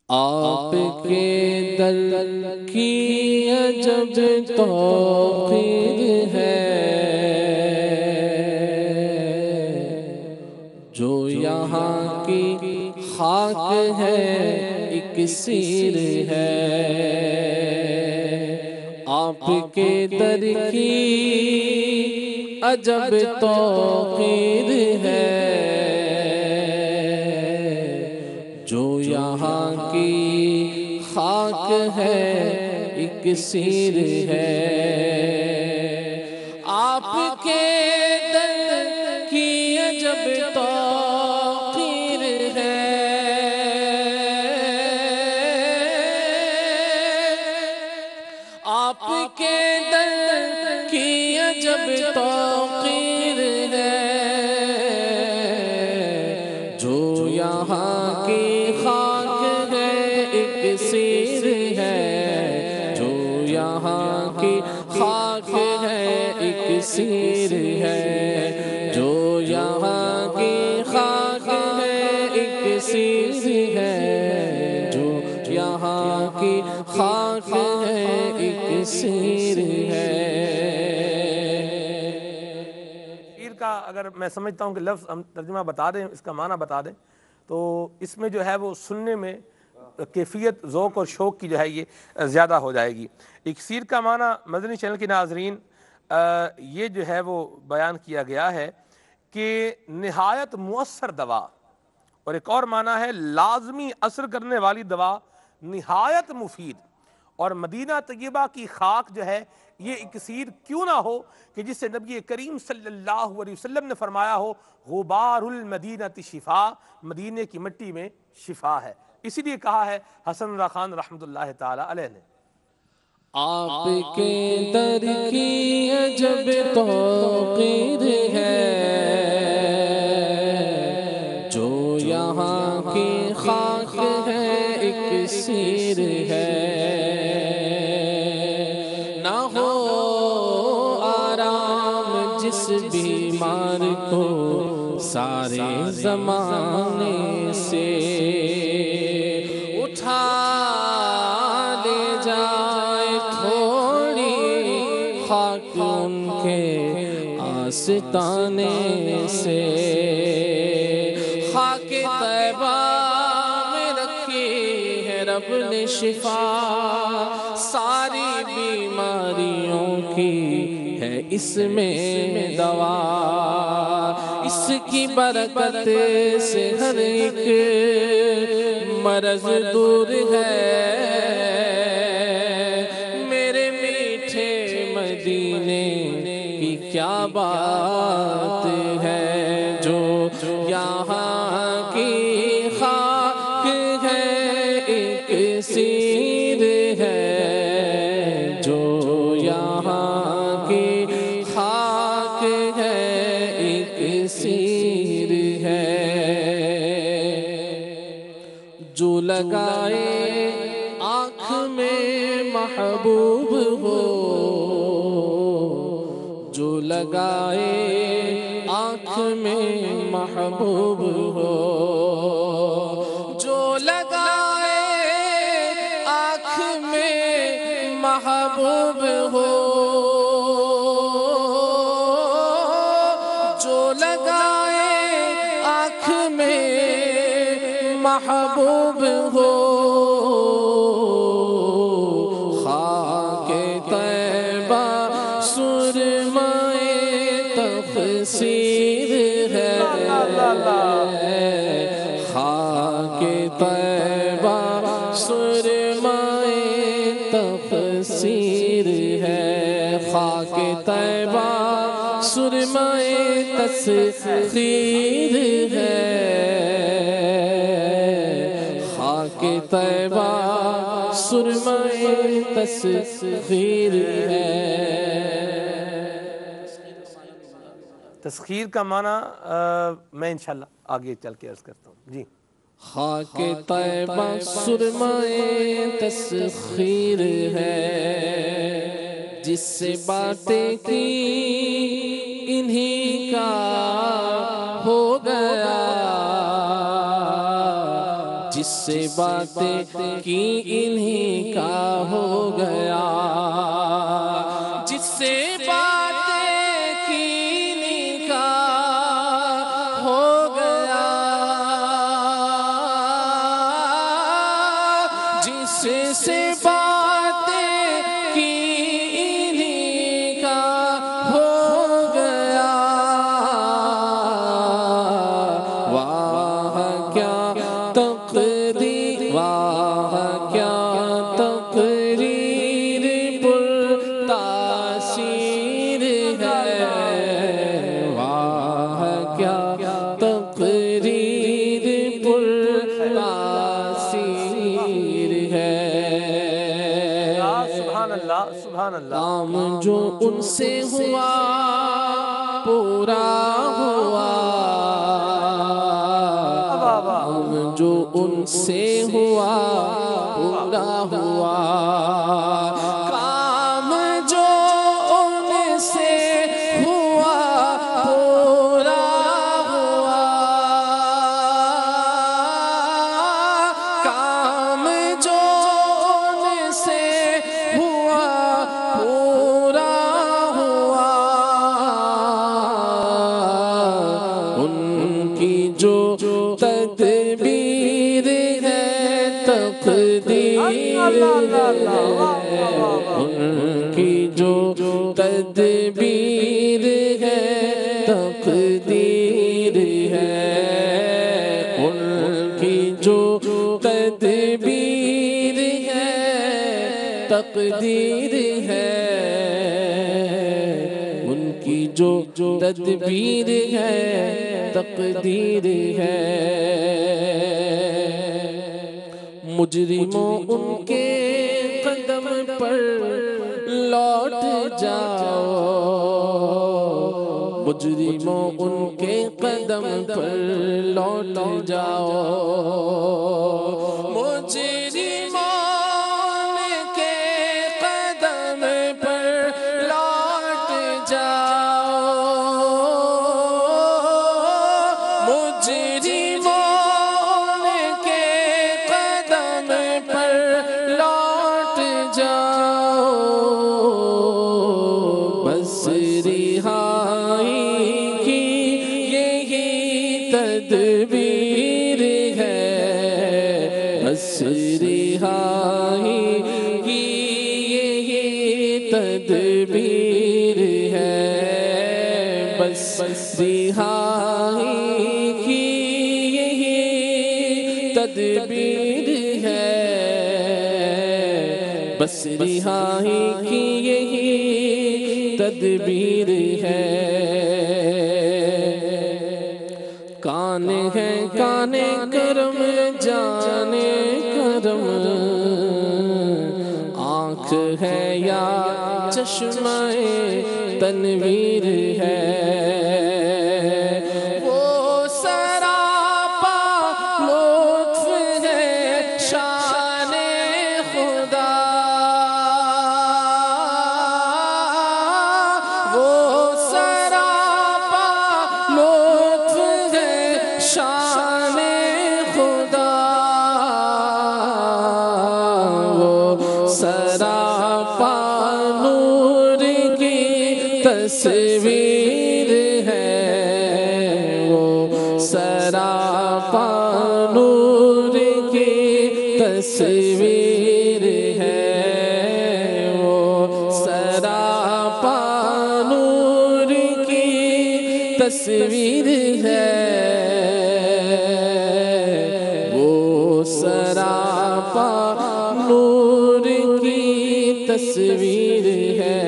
آپ کے در کی عجب توقیر ہے، جو یہاں کی خاک ہے ایک سیر ہے، آپ کے در کی عجب توقیر ہے، جو یہاں کی خاک ہے ایک سیر ہے، آپ کے در کی عجب توقیر ہے، آپ کے در کی عجب توقیر ہے، جو یہاں کی خاک ہے ایک سیر ہے، جو یہاں کی خاک ہے ایک سیر ہے، جو یہاں کی خاک ہے ایک سیر ہے، جو یہاں کی خاک ہے ایک سیر ہے۔ شیر کا اگر میں سمجھتا ہوں کہ لفظ ہم ترجمہ بتا دیں، اس کا معنی بتا دیں، تو اس میں جو ہے وہ سننے میں کیفیت ذوق اور شوق کی جو ہے یہ زیادہ ہو جائے گی۔ اکسیر کا معنی مدنی چینل کے ناظرین یہ جو ہے وہ بیان کیا گیا ہے کہ نہایت مؤثر دوا، اور ایک اور معنی ہے لازمی اثر کرنے والی دوا، نہایت مفید۔ اور مدینہ طیبہ کی خاک جو ہے یہ اکسیر کیوں نہ ہو کہ جس سے نبی کریم صلی اللہ علیہ وسلم نے فرمایا ہو غبار المدینہ شفا، مدینے کی مٹی میں شفا ہے۔ اسی لیے کہا ہے حسن رضا خان رحمۃ اللہ تعالی علیہ نے، آپ کے در کی عجب توقیر ہے، جو یہاں کی خاک ہے ایک سیر ہے، نہ ہو آرام جس بیمار کو سارے زمانے سے، اٹھا لے جائے تھوڑی خاک ان کے آستانے سے، خاک طیبہ میں رکھی ہے رب نے شفا، ساری بیماریوں کی ہے اس میں دوا، اس کی برکت سے ہر ایک مرض دور ہے، میرے میٹھے مدینے کی کیا بات ہے، جو یہاں کی خاک ہے ایک سیر ہے، جو یہاں کی خاک ہے ایک سیر ہے، جو لگائے آنکھ میں محبوب ہو، جو لگائے آنکھ میں محبوب ہو، جو لگائے آنکھ میں محبوب ہو، جو لگائے آنکھ میں محبوب ہو، خاک طیبہ سرمائے تفسیر ہے، خاک طیبہ سرمائے تفسیر ہے، خاک طیبہ سرمائے تسخیر ہے، خاک طیبہ سرمائے تسخیر ہے۔ تسخیر کا معنی میں انشاءاللہ آگے چل کے عرض کرتا ہوں جی۔ خاک طیبہ سرمائے تسخیر ہے، جس سے باتیں کی انہی کا ہو گیا، جس سے باتیں کی انہی کا ہو گیا، جس سے باتیں کی انہی کا ہو گیا، جس سے باتیں کی انہی کا ہو گیا، واہ کیا تقدیر، واہ کیا تقریر پر تاثیر ہے، واہ کیا تقریر پر تاثیر ہے۔ سبحان اللہ سبحان اللہ۔ کام جو ان سے ہوا پورا ہوا، کام جو ان سے ہوا پورا ہوا، کام جو ان سے ہوا پورا ہوا، کام جو ان سے ہوا پورا ہوا، ان کی جو تدبیر ہے تقدیر ہے، ان کی جو تدبیر ہے تقدیر ہے، ان کی جو تدبیر ہے تقدیر ہے، ان کی جو تدبیر ہے تقدیر ہے۔ مجرموں ان کے قدم پر لوٹ جاؤ، مجرموں ان کے قدم پر لوٹ جاؤ، مجرموں ان کے قدم پر لوٹ جاؤ، مجرموں ان کے قدم پر لوٹ جاؤ، بس رہائی کی یہی تدبیر ہے، بس رہائی کی یہی تدبیر ہے، بس رہائی کی یہی تدبیر ہے، بس رہائی کی یہی تدبیر ہے۔ کان ہے کانے کرم جانے کرم، آنکھ ہے یا چشمہ تنویر ہے، وہ سراپا لطف ہے شان خدا، وہ سراپا لطف ہے شان خدا، وہ سراپا نور کی تصویر ہے، وہ سراپا نور کی تصویر ہے، وہ سراپا نور کی تصویر ہے، وہ سراپا نور کی تصویر ہے۔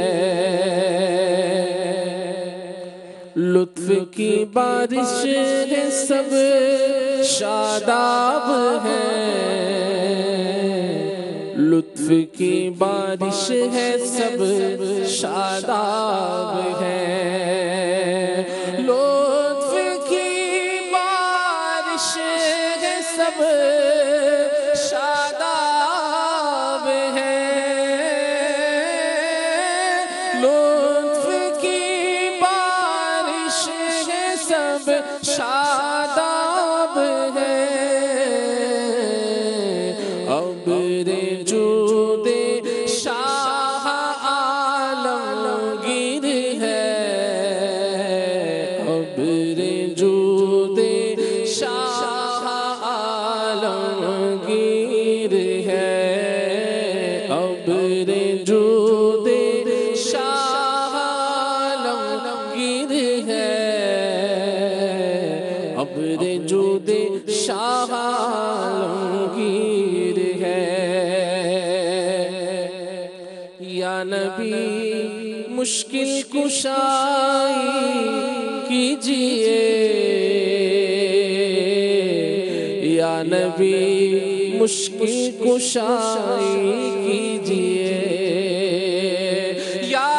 لطف کی بارش ہے سب شاداب ہے، لطف کی بارش ہے سب شاداب ہے، لطف کی بارش ہے سب شاداب ہے، لطف کی بارش ہے سب شاداب ہے، نبی مشکل کشائی کیجئے، یا نبی مشکل کشائی کیجئے، یا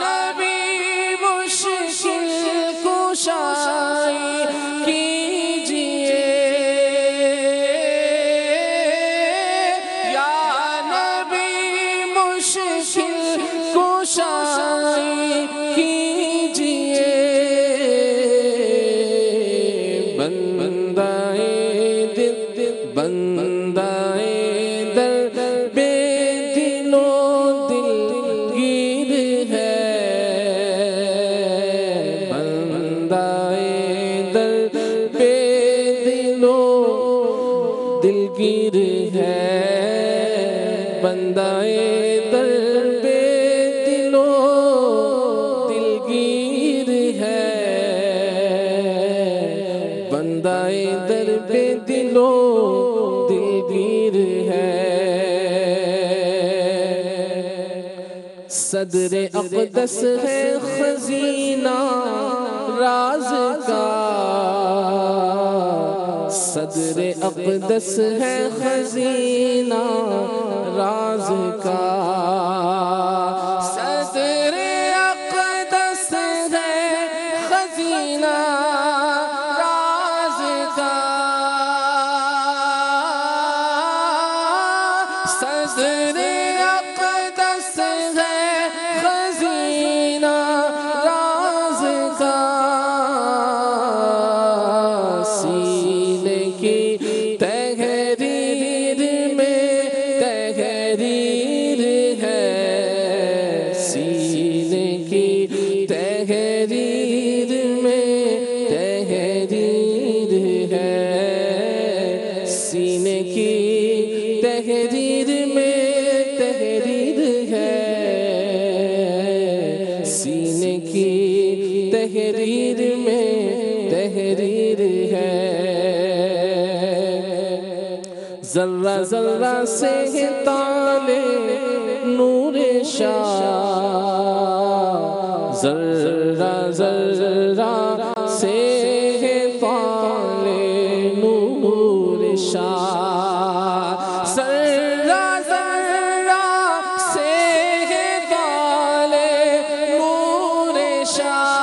نبی مشکل کشائی کیجئے، یا نبی مشکل کشائی کیجئے، بندائے در بے دل و دلگیر ہے، بندائے در بے دل و دلگیر ہے، بندائے در بے دل و دلگیر ہے، بندائے در بے دل و دلگیر ہے، صدر اقدس ہے خزینہ راز کا، صدر اقدس ہے خزینہ راز کا، صدر اقدس ہے خزینہ راز کا، صدر اقدس ہے خزینہ راز کا، سینے کی تحریر میں تحریر ہے، سینے کی تحریر میں تحریر ہے، سینے کی تحریر میں تحریر ہے، سینے کی تحریر میں تحریر ہے، ذرہ ذرہ سے ہے تالے نور شاہ، ذرہ ذرہ سے ہے تالے نور شاہ، ذرہ ذرہ سے ہے تالے نور شاہ،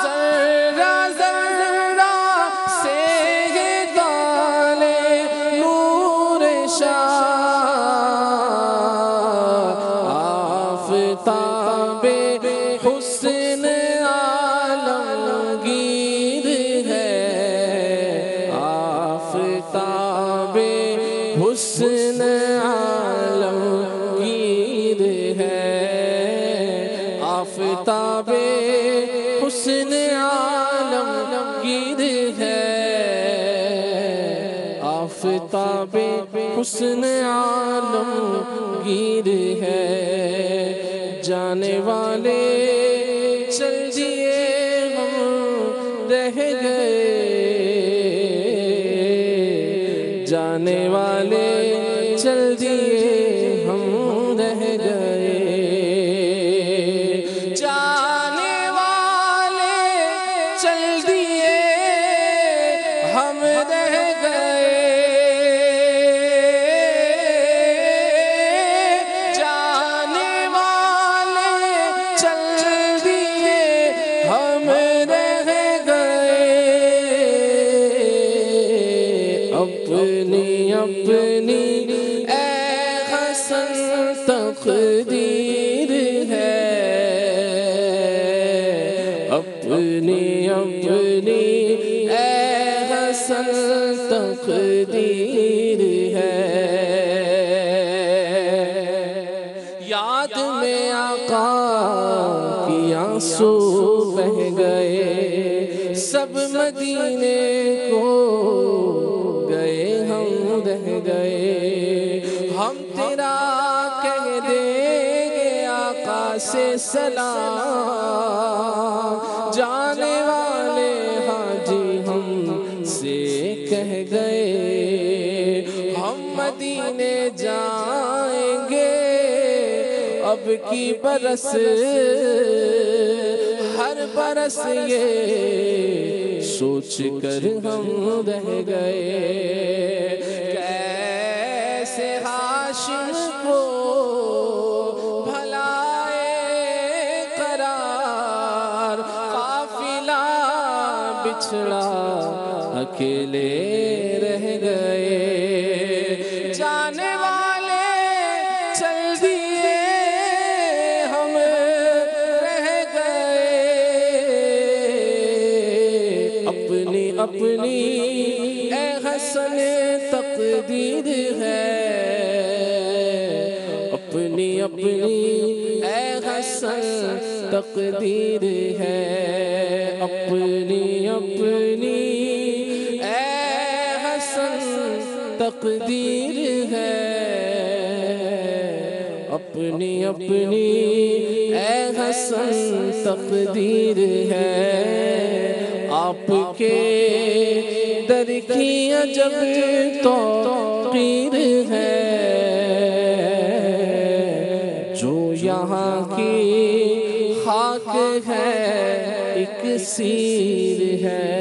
ذرہ ذرہ سے ہے تالے نور شاہ، آفتاب حسن عالمگیر ہے، آفتاب حسن عالمگیر ہے، آفتاب حسن عالمگیر ہے، آفتاب حسن عالمگیر ہے، جانے والے چل دیے ہم رہ گئے، جانے والے چل دیے ہم رہ گئے، جانے والے چل دیے ہم رہ گئے، جانے والے چل دیے ہم رہ گئے، اپنی اپنی اے حسن تقدیر ہے، اپنی اپنی اے حسن تقدیر ہے، یاد میں آقا کی آنسو بہ گئے، سب مدینے کو گئے ہم رہ گئے، ہم تیرا کہہ دیں گے آقا سے سلام، جانے والے حاجی ہم سے کہہ گئے، ہم مدینے جائیں گے اب کی برس ہر برس یہ سوچ کر ہم رہ گئے کیسے ہاشم کو بھلائے قرار قافلہ بچھڑا اکیلے رہ گئے جانے والے چل دیے ہم رہ گئے اپنی اپنی اے حسن تقدیر ہے اپنی اپنی اے حسن تقدیر ہے اپنی اپنی اے حسن تقدیر ہے اپنی اپنی اے حسن تقدیر ہے آپ کے در کی عجب توقیر ہے جو یہاں کی خاک ہے ایک سیر ہے